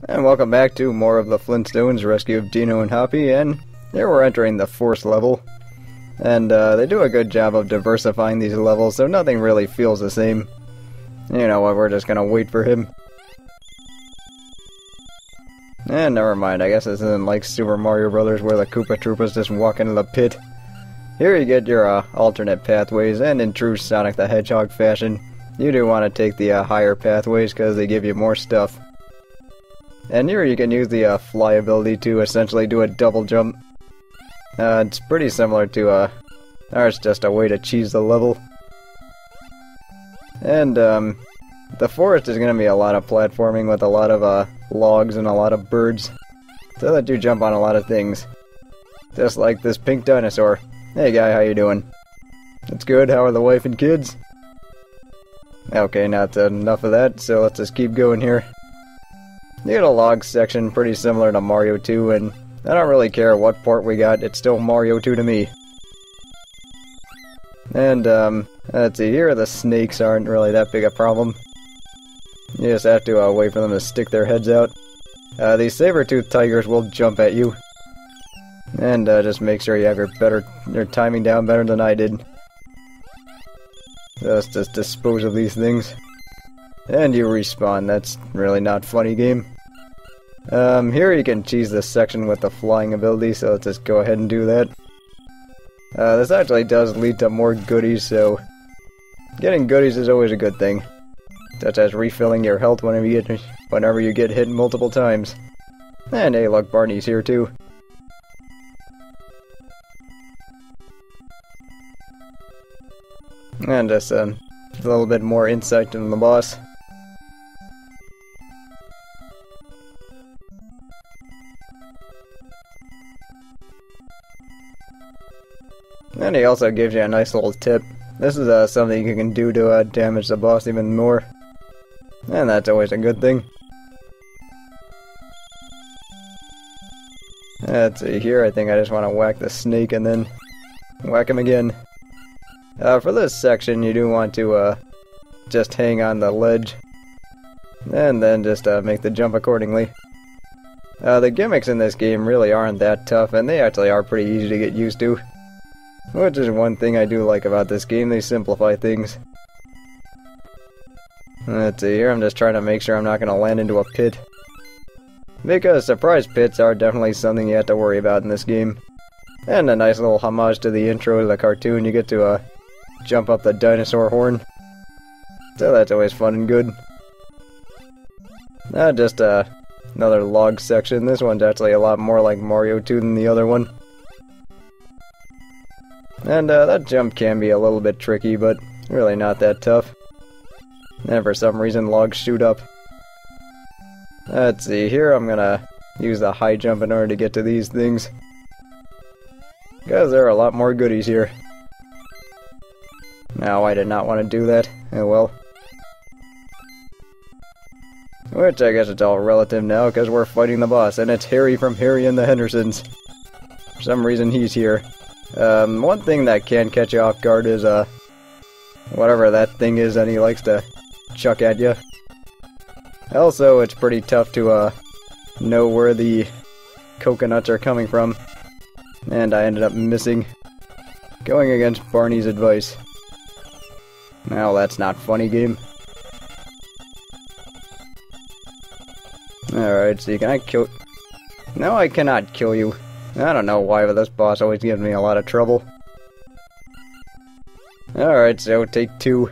And welcome back to more of the Flintstones Rescue of Dino and Hoppy, and here we're entering the 4th level. And they do a good job of diversifying these levels, so nothing really feels the same. You know what, we're just gonna wait for him. And never mind, I guess this isn't like Super Mario Brothers where the Koopa Troopas just walk into the pit. Here you get your alternate pathways, and in true Sonic the Hedgehog fashion, you do want to take the higher pathways because they give you more stuff. And here you can use the fly ability to essentially do a double jump. It's pretty similar to or it's just a way to cheese the level. And the forest is going to be a lot of platforming with a lot of logs and a lot of birds, so that you jump on a lot of things. Just like this pink dinosaur. Hey guy, how you doing? It's good, how are the wife and kids? Okay, now that's enough of that, so let's just keep going here. You get a log section pretty similar to Mario 2, and I don't really care what port we got, it's still Mario 2 to me. And, let's see, here the snakes aren't really that big a problem. You just have to wait for them to stick their heads out. These saber-toothed tigers will jump at you. And just make sure you have your timing down better than I did. Let's just dispose of these things. And you respawn, that's really not funny, game. Here you can cheese this section with the flying ability, so let's just go ahead and do that. This actually does lead to more goodies, so getting goodies is always a good thing. Such as refilling your health whenever you get hit multiple times. And hey look, Barney's here too. And just a little bit more insight into the boss. And he also gives you a nice little tip. This is something you can do to damage the boss even more. And that's always a good thing. Let's see, here I think I just want to whack the snake and then whack him again. For this section you do want to just hang on the ledge. And then just make the jump accordingly. The gimmicks in this game really aren't that tough, and they actually are pretty easy to get used to. Which is one thing I do like about this game, they simplify things. Let's see, here I'm just trying to make sure I'm not going to land into a pit. Because surprise pits are definitely something you have to worry about in this game. And a nice little homage to the intro to the cartoon, you get to jump up the dinosaur horn. So that's always fun and good. Just another log section. This one's actually a lot more like Mario 2 than the other one. And that jump can be a little bit tricky, but really not that tough. And for some reason logs shoot up. Let's see, here I'm gonna use the high jump in order to get to these things. Because there are a lot more goodies here. No, I did not want to do that. Oh well. Which I guess it's all relative now, because we're fighting the boss, and it's Harry from Harry and the Hendersons. For some reason he's here. One thing that can catch you off guard is, whatever that thing is that he likes to chuck at you. Also, it's pretty tough to, know where the coconuts are coming from. And I ended up missing. Going against Barney's advice. Now that's not funny, game. Alright, so can I kill... No, I cannot kill you. I don't know why, but this boss always gives me a lot of trouble. Alright, so take 2.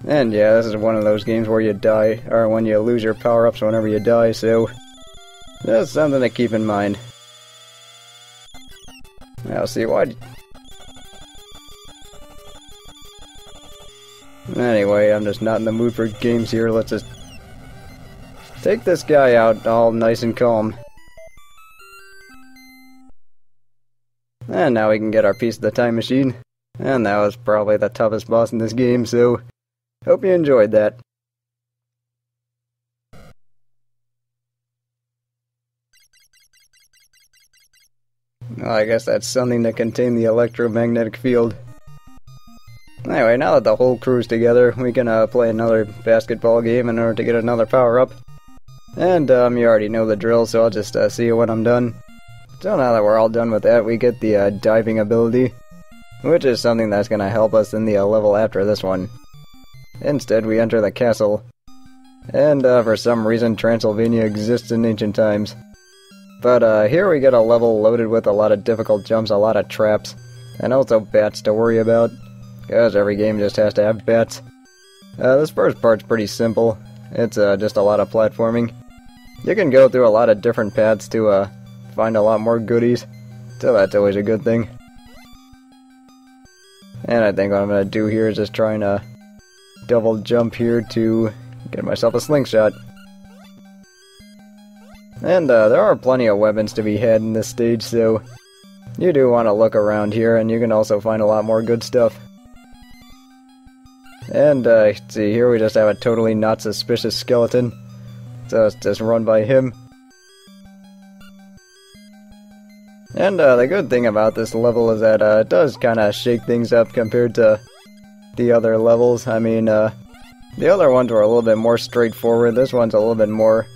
And yeah, this is one of those games where you die, or when you lose your power-ups whenever you die, so that's something to keep in mind. Now, see, why... Anyway, I'm just not in the mood for games here, let's just take this guy out all nice and calm. And now we can get our piece of the time machine. And that was probably the toughest boss in this game, so hope you enjoyed that. Well, I guess that's something to contain the electromagnetic field. Anyway, now that the whole crew's together, we can play another basketball game in order to get another power-up. And you already know the drill, so I'll just see you when I'm done. So now that we're all done with that, we get the diving ability, which is something that's going to help us in the level after this one. Instead, we enter the castle. And for some reason, Transylvania exists in ancient times. But here we get a level loaded with a lot of difficult jumps, a lot of traps, and also bats to worry about, because every game just has to have bats. This first part's pretty simple. It's just a lot of platforming. You can go through a lot of different paths to find a lot more goodies, so that's always a good thing. And I think what I'm going to do here is just try and double jump here to get myself a slingshot. And there are plenty of weapons to be had in this stage, so you do want to look around here, and you can also find a lot more good stuff. And see, here we just have a totally not suspicious skeleton, so let's just run by him. And the good thing about this level is that it does kind of shake things up compared to the other levels. I mean, the other ones were a little bit more straightforward. This one's a little bit more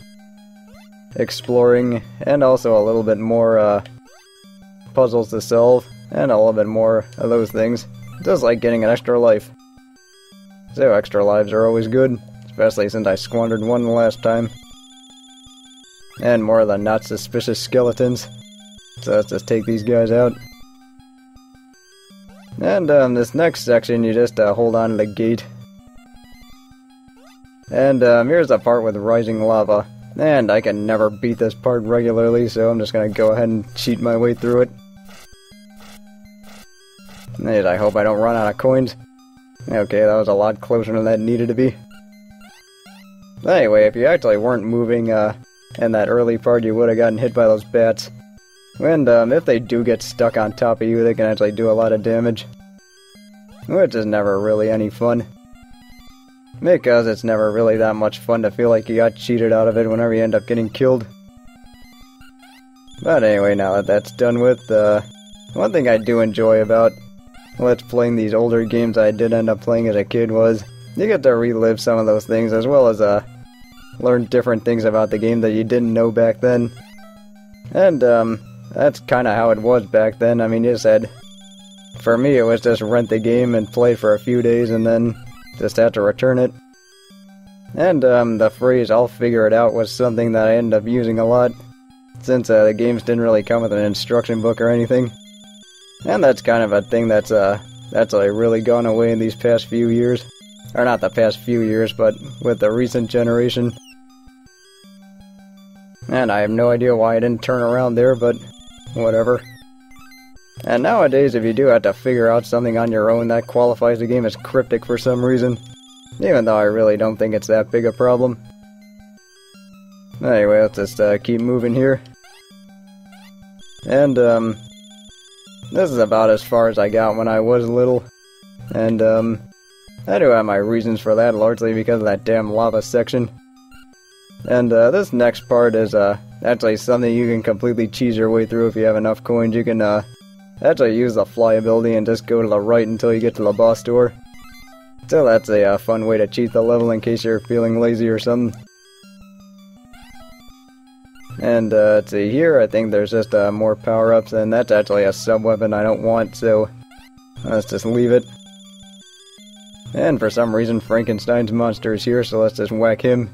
exploring, and also a little bit more puzzles to solve, and a little bit more of those things. Just like getting an extra life. So extra lives are always good, especially since I squandered one the last time. And more of the not suspicious skeletons. So let's just take these guys out. And this next section, you just hold on to the gate. And here's the part with rising lava. And I can never beat this part regularly, so I'm just gonna go ahead and cheat my way through it. And I hope I don't run out of coins. Okay, that was a lot closer than that needed to be. Anyway, if you actually weren't moving in that early part, you would have gotten hit by those bats. And if they do get stuck on top of you, they can actually do a lot of damage. Which is never really any fun. Because it's never really that much fun to feel like you got cheated out of it whenever you end up getting killed. But anyway, now that that's done with, one thing I do enjoy about Let's playing these older games I did end up playing as a kid was you get to relive some of those things, as well as learn different things about the game that you didn't know back then. And that's kind of how it was back then. I mean, you just had, for me, it was just rent the game and play for a few days and then just have to return it. And the phrase "I'll figure it out" was something that I ended up using a lot, since the games didn't really come with an instruction book or anything. And that's kind of a thing that's like really gone away in these past few years. Or not the past few years, but with the recent generation. And I have no idea why I didn't turn around there, but whatever. And nowadays, if you do have to figure out something on your own, that qualifies the game as cryptic for some reason. Even though I really don't think it's that big a problem. Anyway, let's just keep moving here. And, this is about as far as I got when I was little. And, I do have my reasons for that, largely because of that damn lava section. And, this next part is, actually something you can completely cheese your way through if you have enough coins. You can, actually use the fly ability and just go to the right until you get to the boss door. So that's a fun way to cheat the level in case you're feeling lazy or something. And let's see, here I think there's just more power-ups, and that's actually a sub-weapon I don't want, so let's just leave it. And for some reason Frankenstein's monster is here, so let's just whack him.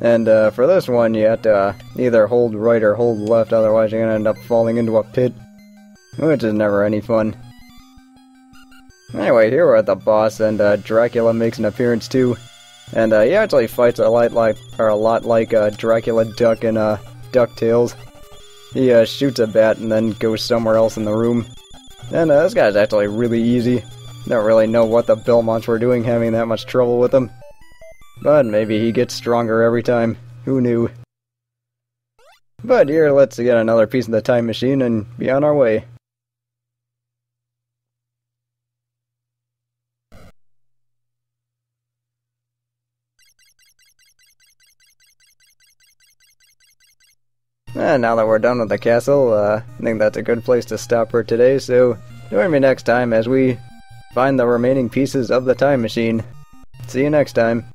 And for this one you have to either hold right or hold left, otherwise you're gonna end up falling into a pit, which is never any fun. Anyway, here we're at the boss, and Dracula makes an appearance too. And he actually fights a lot like Dracula Duck in DuckTales. He shoots a bat and then goes somewhere else in the room. And this guy's actually really easy. Don't really know what the Belmonts were doing having that much trouble with him. But maybe he gets stronger every time. Who knew? But here, let's get another piece of the time machine and be on our way. And now that we're done with the castle, I think that's a good place to stop for today, so Join me next time as we find the remaining pieces of the time machine. See you next time.